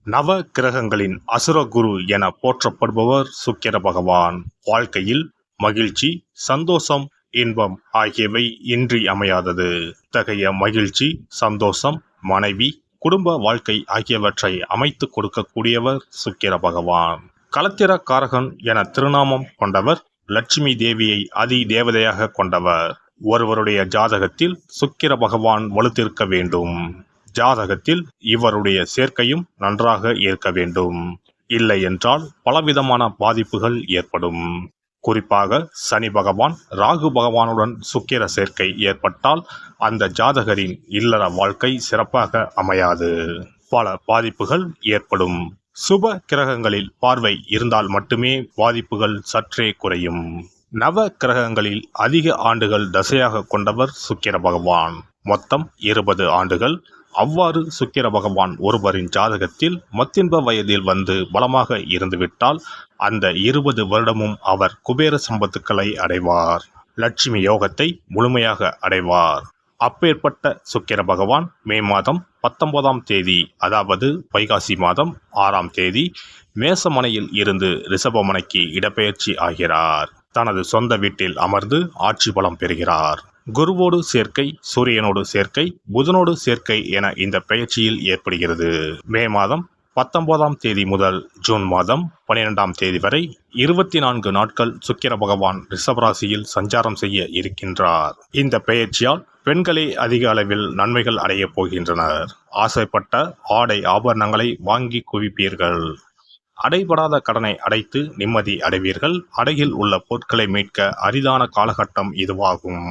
நவ கிரகங்களின் அசுர குரு என போற்றப்படுபவர் சுக்கிர பகவான். வாழ்க்கையில் மகிழ்ச்சி, சந்தோஷம், இன்பம் ஆகியவை இன்றி அமையாதது. இத்தகைய மகிழ்ச்சி, சந்தோஷம், மனைவி, குடும்ப வாழ்க்கை ஆகியவற்றை அமைத்து கொடுக்கக்கூடியவர் சுக்கிர பகவான். களத்திர காரகன் என திருநாமம் கொண்டவர். லட்சுமி தேவியை அதி தேவதையாக கொண்டவர். ஒருவருடைய ஜாதகத்தில் சுக்கிர பகவான் வலுத்திருக்க வேண்டும். ஜாதகத்தில் இவருடைய சேர்க்கையும் நன்றாக இருக்க வேண்டும். இல்லை என்றால் பலவிதமான பாதிப்புகள் ஏற்படும். குறிப்பாக சனி பகவான், ராகு பகவானுடன் சுக்கிர சேர்க்கை ஏற்பட்டால் அந்த ஜாதகரின் இல்லற வாழ்க்கை சிறப்பாக அமையாது. பல பாதிப்புகள் ஏற்படும். சுப கிரகங்களில் பார்வை இருந்தால் மட்டுமே பாதிப்புகள் சற்றே குறையும். நவ கிரகங்களில் அதிக ஆண்டுகள் தசையாக கொண்டவர் சுக்கிர பகவான். மொத்தம் 20 ஆண்டுகள். அவ்வாறு சுக்கிர பகவான் ஒருவரின் ஜாதகத்தில் மத்தின்ப வயதில் வந்து பலமாக இருந்துவிட்டால் அந்த 20 வருடமும் அவர் குபேர சம்பத்துக்களை அடைவார். லட்சுமி யோகத்தை முழுமையாக அடைவார். அப்பேற்பட்ட சுக்கிர பகவான் மே மாதம் 19ஆம் தேதி, அதாவது வைகாசி மாதம் 6ஆம் தேதி மேசமனையில் இருந்து ரிஷபமனைக்கு இடப்பெயர்ச்சி ஆகிறார். தனது சொந்த வீட்டில் அமர்ந்து ஆட்சி பலம் பெறுகிறார். குருவோடு சேர்க்கை, சூரியனோடு சேர்க்கை, புதனோடு சேர்க்கை என இந்த பெயர்ச்சியில் ஏற்படுகிறது. மே மாதம் 19ஆம் தேதி முதல் ஜூன் மாதம் 12ஆம் தேதி வரை 24 நாட்கள் சுக்கிர பகவான் ரிஷபராசியில் சஞ்சாரம் செய்ய இருக்கின்றார். இந்த பெயர்ச்சியால் பெண்களே அதிக அளவில் நன்மைகள் அடைய போகின்றனர். ஆசைப்பட்ட ஆடை ஆபரணங்களை வாங்கி குவிப்பீர்கள். அடைபடாத கடனை அடைத்து நிம்மதி அடைவீர்கள். அடையில் உள்ள பொருட்களை மீட்க அரிதான காலகட்டம் இதுவாகும்.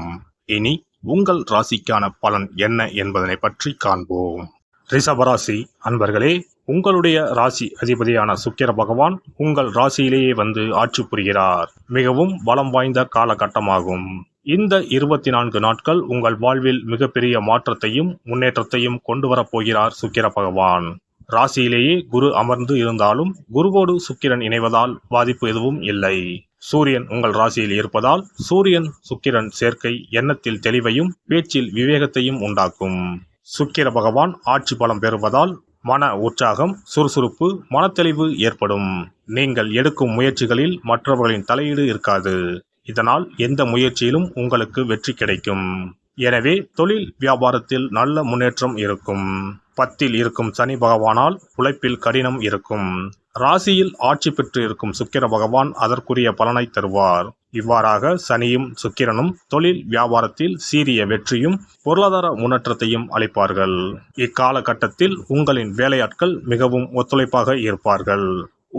இனி உங்கள் ராசிக்கான பலன் என்ன என்பதனை பற்றி காண்போம். ரிஷபராசி அன்பர்களே, உங்களுடைய ராசி அதிபதியான சுக்கிர பகவான் உங்கள் ராசியிலேயே வந்து ஆட்சி புரிகிறார். மிகவும் பலம் வாய்ந்த காலகட்டமாகும். இந்த 24 நாட்கள் உங்கள் வாழ்வில் மிகப்பெரிய மாற்றத்தையும் முன்னேற்றத்தையும் கொண்டு வரப்போகிறார் சுக்கிர பகவான். ராசியிலேயே குரு அமர்ந்து இருந்தாலும் குருவோடு சுக்கிரன் இணைவதால் பாதிப்பு எதுவும் இல்லை. சூரியன் உங்கள் ராசியில் இருப்பதால் சூரியன் சுக்கிரன் சேர்க்கை எண்ணத்தில் தெளிவையும் பேச்சில் விவேகத்தையும் உண்டாக்கும். சுக்கிர பகவான் ஆட்சி பலம் பெறுவதால் மன உற்சாகம், சுறுசுறுப்பு, மனத்தெளிவு ஏற்படும். நீங்கள் எடுக்கும் முயற்சிகளில் மற்றவர்களின் தலையீடு இருக்காது. இதனால் எந்த முயற்சியிலும் உங்களுக்கு வெற்றி கிடைக்கும். எனவே தொழில் வியாபாரத்தில் நல்ல முன்னேற்றம் இருக்கும். 10ல் இருக்கும் சனி பகவானால் உழைப்பில் கடினம் இருக்கும். ராசியில் ஆட்சி பெற்று இருக்கும் சுக்கிர பகவான் அதற்குரிய பலனை தருவார். இவ்வாறாக சனியும் சுக்கிரனும் தொழில் வியாபாரத்தில் சீரிய வெற்றியும் பொருளாதார முன்னேற்றத்தையும் அளிப்பார்கள். இக்காலகட்டத்தில் உங்களின் வேலையாட்கள் மிகவும் ஒத்துழைப்பாக இருப்பார்கள்.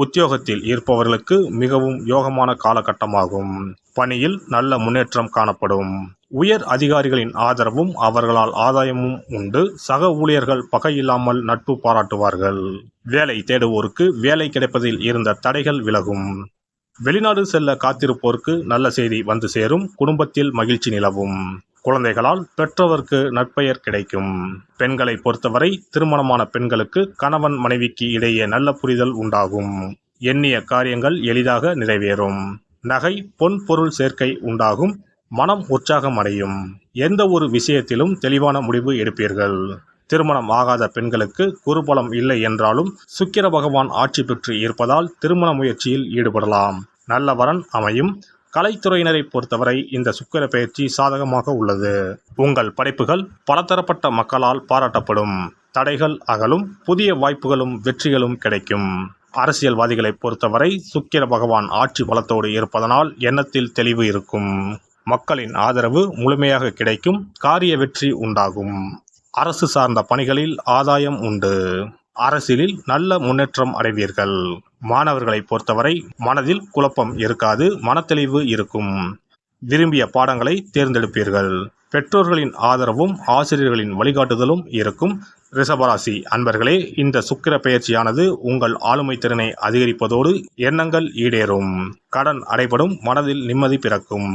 உத்தியோகத்தில் இருப்பவர்களுக்கு மிகவும் யோகமான காலகட்டமாகும். பணியில் நல்ல முன்னேற்றம் காணப்படும். உயர் அதிகாரிகளின் ஆதரவும் அவர்களால் ஆதாயமும் உண்டு. சக ஊழியர்கள் பகையில்லாமல் நட்பு பாராட்டுவார்கள். வேலை தேடுவோருக்கு வேலை கிடைப்பதில் இருந்த தடைகள் விலகும். வெளிநாடு செல்ல காத்திருப்போருக்கு நல்ல செய்தி வந்து சேரும். குடும்பத்தில் மகிழ்ச்சி நிலவும். குழந்தைகளால் பெற்றவருக்கு நற்பெயர் கிடைக்கும். பெண்களை பொறுத்தவரை திருமணமான பெண்களுக்கு கணவன் மனைவிக்கு இடையே நல்ல புரிதல் உண்டாகும். எண்ணிய காரியங்கள் எளிதாக நிறைவேறும். நகை, பொன் பொருள் சேர்க்கை உண்டாகும். மனம் உற்சாகம் அடையும். எந்த ஒரு விஷயத்திலும் தெளிவான முடிவு எடுப்பீர்கள். திருமணம் ஆகாத பெண்களுக்கு குருபலம் இல்லை என்றாலும் சுக்கிர பகவான் ஆட்சி பெற்று இருப்பதால் திருமண முயற்சியில் ஈடுபடலாம். நல்ல வரன் அமையும். கலைத்துறையினரை பொறுத்தவரை இந்த சுக்கிர பெயர்ச்சி சாதகமாக உள்ளது. உங்கள் படைப்புகள் பலதரப்பட்ட மக்களால் பாராட்டப்படும். தடைகள் அகலும். புதிய வாய்ப்புகளும் வெற்றிகளும் கிடைக்கும். அரசியல்வாதிகளை பொறுத்தவரை சுக்கிர பகவான் ஆட்சி பலத்தோடு இருப்பதனால் எண்ணத்தில் தெளிவு இருக்கும். மக்களின் ஆதரவு முழுமையாக கிடைக்கும். காரிய வெற்றி உண்டாகும். அரசு சார்ந்த பணிகளில் ஆதாயம் உண்டு. அரசியலில் நல்ல முன்னேற்றம் அடைவீர்கள். மாணவர்களை பொறுத்தவரை மனதில் குழப்பம் இருக்காது. மனத்தெளிவு இருக்கும். விரும்பிய பாடங்களை தேர்ந்தெடுப்பீர்கள். பெற்றோர்களின் ஆதரவும் ஆசிரியர்களின் வழிகாட்டுதலும் இருக்கும். ரிஷபராசி அன்பர்களே, இந்த சுக்கிர பெயர்ச்சியானது உங்கள் ஆளுமை திறனை அதிகரிப்பதோடு எண்ணங்கள் ஈடேறும். கடன் அடைபடும். மனதில் நிம்மதி பிறக்கும்.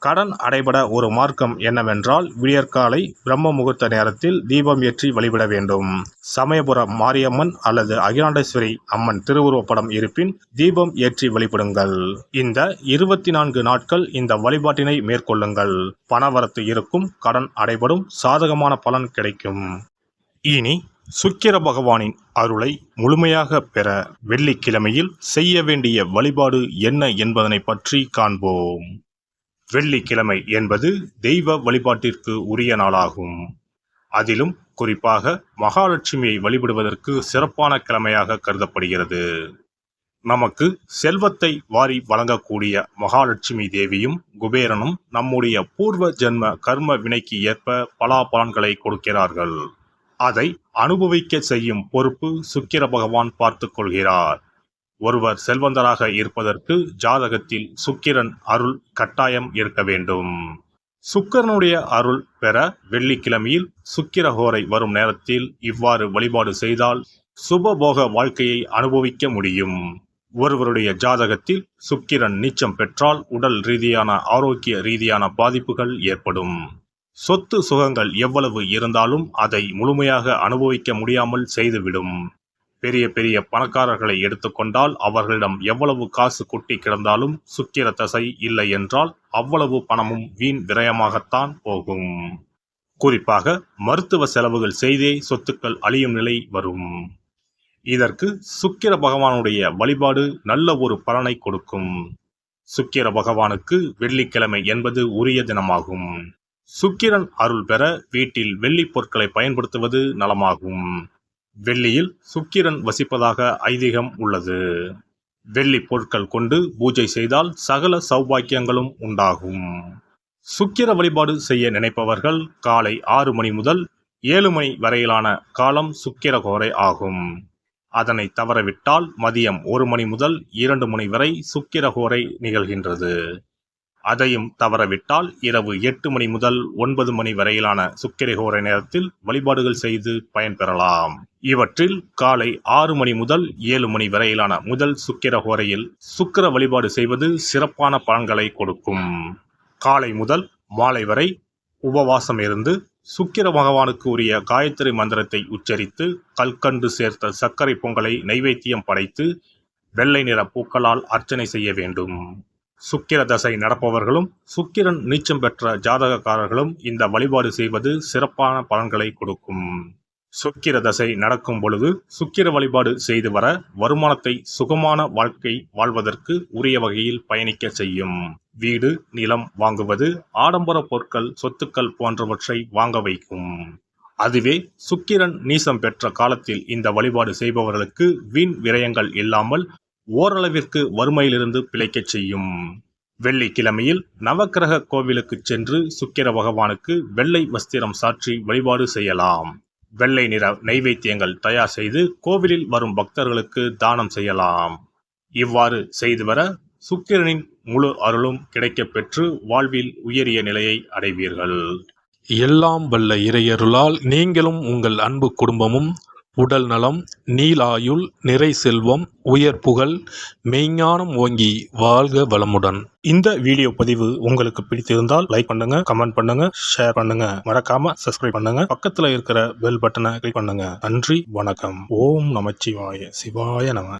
கடன் அடைபட ஒரு மார்க்கம் என்னவென்றால் விடியற்காலை பிரம்ம முகூர்த்த நேரத்தில் தீபம் ஏற்றி வழிபட வேண்டும். சமயபுரம் மாரியம்மன் அல்லது அகிலாண்டேஸ்வரி அம்மன் திருவுருவப்படம் இருப்பின் தீபம் ஏற்றி வழிபடுங்கள். இந்த 24 நாட்கள் இந்த வழிபாட்டினை மேற்கொள்ளுங்கள். பணவரத்து இருக்கும். கடன் அடைபடும். சாதகமான பலன் கிடைக்கும். இனி சுக்கிர பகவானின் அருளை முழுமையாக பெற வெள்ளிக்கிழமையில் செய்ய வேண்டிய வழிபாடு என்ன என்பதனை பற்றி காண்போம். வெள்ளிக்கிழமை என்பது தெய்வ வழிபாட்டிற்கு உரிய நாளாகும். அதிலும் குறிப்பாக மகாலட்சுமியை வழிபடுவதற்கு சிறப்பான கிழமையாக கருதப்படுகிறது. நமக்கு செல்வத்தை வாரி வழங்கக்கூடிய மகாலட்சுமி தேவியும் குபேரனும் நம்முடைய பூர்வ ஜென்ம கர்ம வினைக்கு ஏற்ப பலாபலன்களை கொடுக்கிறார்கள். அதை அனுபவிக்க செய்யும் பொறுப்பு சுக்கிர பகவான் பார்த்து கொள்கிறார். ஒருவர் செல்வந்தராக இருப்பதற்கு ஜாதகத்தில் சுக்கிரன் அருள் கட்டாயம் இருக்க வேண்டும். சுக்கிரனுடைய அருள் பெற வெள்ளிக்கிழமையில் சுக்கிரஹோரை வரும் நேரத்தில் இவ்வாறு வழிபாடு செய்தால் சுபபோக வாழ்க்கையை அனுபவிக்க முடியும். ஒருவருடைய ஜாதகத்தில் சுக்கிரன் நீச்சம் பெற்றால் உடல் ரீதியான ஆரோக்கிய ரீதியான பாதிப்புகள் ஏற்படும். சொத்து சுகங்கள் எவ்வளவு இருந்தாலும் அதை முழுமையாக அனுபவிக்க முடியாமல் செய்துவிடும். பெரிய பெரிய பணக்காரர்களை எடுத்துக்கொண்டால் அவர்களிடம் எவ்வளவு காசு கொட்டி கிடந்தாலும் சுக்கிர தசை இல்லை என்றால் அவ்வளவு பணமும் வீண் விரயமாகத்தான் போகும். குறிப்பாக மருத்துவ செலவுகள் செய்தே சொத்துக்கள் அழியும் நிலை வரும். இதற்கு சுக்கிர பகவானுடைய வழிபாடு நல்ல ஒரு பலனை கொடுக்கும். சுக்கிர பகவானுக்கு வெள்ளிக்கிழமை என்பது உரிய தினமாகும். சுக்கிரன் அருள் பெற வீட்டில் வெள்ளி பொருட்களை பயன்படுத்துவது நலமாகும். வெள்ளியில் சுக்கிரன் வசிப்பதாக ஐதீகம் உள்ளது. வெள்ளி பொருட்கள் கொண்டு பூஜை செய்தால் சகல சௌபாக்கியங்களும் உண்டாகும். சுக்கிர வழிபாடு செய்ய நினைப்பவர்கள் காலை 6 மணி முதல் 7 மணி வரையிலான காலம் சுக்கிரஹோரை ஆகும். அதனை தவறவிட்டால் மதியம் 1 மணி முதல் 2 மணி வரை சுக்கிரஹோரை நிகழ்கின்றது. அதையும் தவறவிட்டால் இரவு 8 மணி முதல் 9 மணி வரையிலான சுக்கிரஹோரை நேரத்தில் வழிபாடுகள் செய்து பயன்பெறலாம். இவற்றில் காலை 6 மணி முதல் 7 மணி வரையிலான முதல் சுக்கிரஹோரையில் சுக்கிர வழிபாடு செய்வது சிறப்பான பலன்களை கொடுக்கும். காலை முதல் மாலை வரை உபவாசம் இருந்து சுக்கிர பகவானுக்கு உரிய காயத்ரி மந்திரத்தை உச்சரித்து கல்கண்டு சேர்த்த சர்க்கரை பொங்கலை நைவேத்தியம் படைத்து வெள்ளை நிற பூக்களால் அர்ச்சனை செய்ய வேண்டும். சுக்கிர தசை நடப்பவர்களும் சுக்கிரன் நீச்சம் பெற்ற ஜாதகக்காரர்களும் இந்த வழிபாடு செய்வது சிறப்பான பலன்களை கொடுக்கும். சுக்கிர தசை நடக்கும் பொழுது சுக்கிர வழிபாடு செய்து வர வருமானத்தை சுகமான வாழ்க்கை வாழ்வதற்கு உரிய வகையில் பயணிக்க செய்யும். வீடு நிலம் வாங்குவது, ஆடம்பர பொருட்கள் சொத்துக்கள் போன்றவற்றை வாங்க வைக்கும். அதுவே சுக்கிரன் நீசம் பெற்ற காலத்தில் இந்த வழிபாடு செய்பவர்களுக்கு வீண் விரயங்கள் இல்லாமல் ஓரளவிற்கு வறுமையிலிருந்து பிழைக்கச் செய்யும். வெள்ளிக்கிழமையில் நவக்கிரக கோவிலுக்கு சென்று சுக்கிர பகவானுக்கு வெள்ளை வஸ்திரம் சாற்றி வழிபாடு செய்யலாம். வெள்ளை நிற நைவேத்தியங்கள் தயார் செய்து கோவிலில் வரும் பக்தர்களுக்கு தானம் செய்யலாம். இவ்வாறு செய்து வர சுக்கிரனின் முழு அருளும் கிடைக்கப் பெற்று வாழ்வில் உயரிய நிலையை அடைவீர்கள். எல்லாம் வல்ல இறையருளால் நீங்களும் உங்கள் அன்பு குடும்பமும் உடல் நலம், நீலாயுள், நிறை செல்வம், உயர் புகழ், மெய்ஞானம் ஓங்கி வாழ்க வளமுடன். இந்த வீடியோ பதிவு உங்களுக்கு பிடித்திருந்தால் லைக் பண்ணுங்க, கமெண்ட் பண்ணுங்க, ஷேர் பண்ணுங்க, மறக்காம சப்ஸ்கிரைப் பண்ணுங்க, பக்கத்துல இருக்கிற பெல் பட்டனை கிளிக் பண்ணுங்க. நன்றி, வணக்கம். ஓம் நமச்சிவாய, சிவாய நம.